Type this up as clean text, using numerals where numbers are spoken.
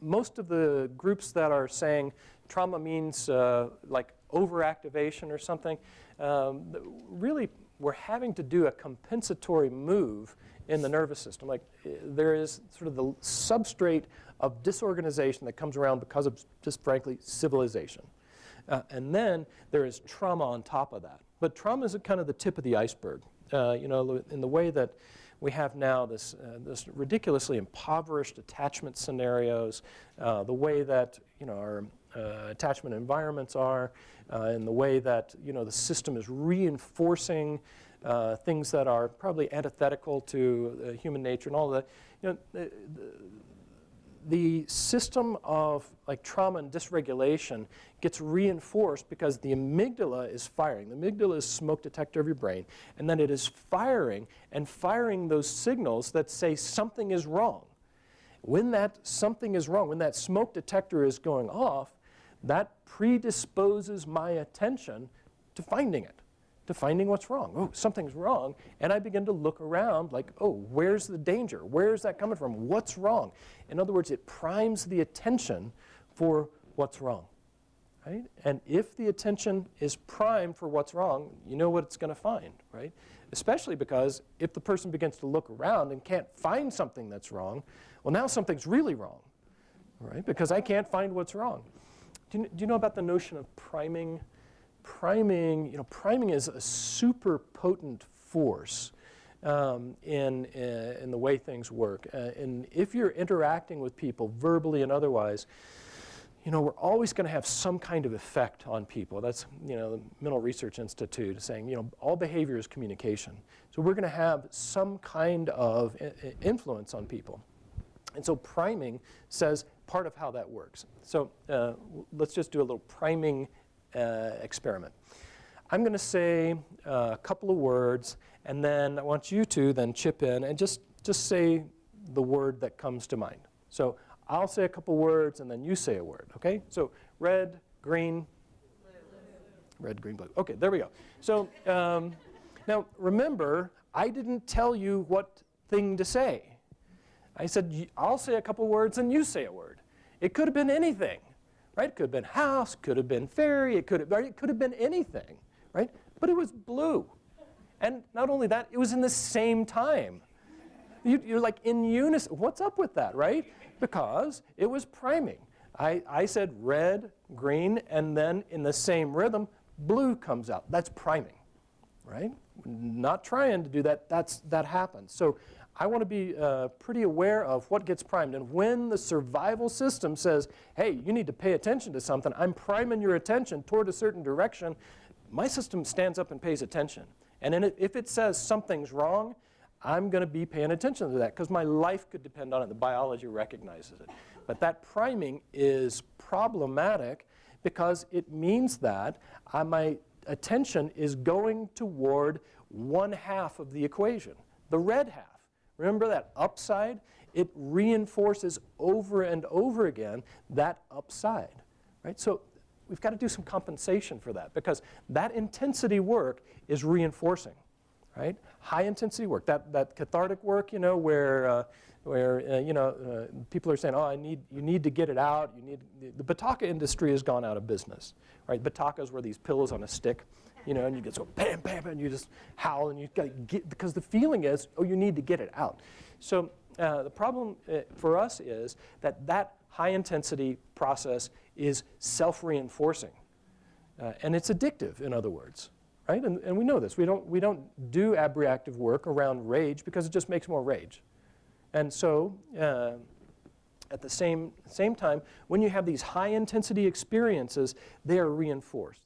most of the groups that are saying trauma means like overactivation or something, really we're having to do a compensatory move in the nervous system. Like there is sort of the substrate of disorganization that comes around because of just frankly civilization. And then there is trauma on top of that. But trauma is kind of the tip of the iceberg. You know, in the way that we have now this ridiculously impoverished attachment scenarios, the way that, you know, our attachment environments are, and the way that, you know, the system is reinforcing things that are probably antithetical to human nature and all that. You know, the system of like trauma and dysregulation gets reinforced because the amygdala is firing. The amygdala is smoke detector of your brain, and then it is firing and firing those signals that say something is wrong. When that something is wrong, when that smoke detector is going off, that predisposes my attention to finding it, to finding what's wrong. Oh, something's wrong. And I begin to look around like, oh, where's the danger? Where's that coming from? What's wrong? In other words, it primes the attention for what's wrong, right? And if the attention is primed for what's wrong, you know what it's going to find, right? Especially because if the person begins to look around and can't find something that's wrong, well, now something's really wrong, right? Because I can't find what's wrong. Do you know about the notion of priming? Priming, you know, priming is a super potent force in the way things work. And if you're interacting with people verbally and otherwise, you know, we're always going to have some kind of effect on people. That's, you know, the Mental Research Institute is saying, you know, all behavior is communication. So we're going to have some kind of influence on people. And so priming says part of how that works. So let's just do a little priming experiment. I'm going to say a couple of words, and then I want you to then chip in and just say the word that comes to mind. So I'll say a couple words, and then you say a word, okay? So red, green, blue. Red, green, blue. Okay, there we go. So now remember, I didn't tell you what thing to say. I said, I'll say a couple words, and you say a word. It could have been anything. Right? It could have been house, could have been fairy, it could have been anything, right? But it was blue. And not only that, it was in the same time. You're like in unison. What's up with that, right? Because it was priming. I said red, green, and then in the same rhythm, blue comes out. That's priming, right? Not trying to do that, that happens. So I want to be pretty aware of what gets primed. And when the survival system says, hey, you need to pay attention to something, I'm priming your attention toward a certain direction, my system stands up and pays attention. And then if it says something's wrong, I'm going to be paying attention to that because my life could depend on it. The biology recognizes it. But that priming is problematic because it means that my attention is going toward one half of the equation, the red half. Remember that upside? It reinforces over and over again that upside, right? So we've got to do some compensation for that because that intensity work is reinforcing, right? High intensity work, that cathartic work, you know, where you know, people are saying, oh, you need to get it out. The Bataka industry has gone out of business, right? Batakas were these pillows on a stick. You know, and you just go bam, bam, and you just howl, and you got to get, because the feeling is, oh, you need to get it out. So the problem for us is that high-intensity process is self-reinforcing, and it's addictive, in other words, right? And we know this. We don't do abreactive work around rage because it just makes more rage. And so at the same time, when you have these high-intensity experiences, they are reinforced.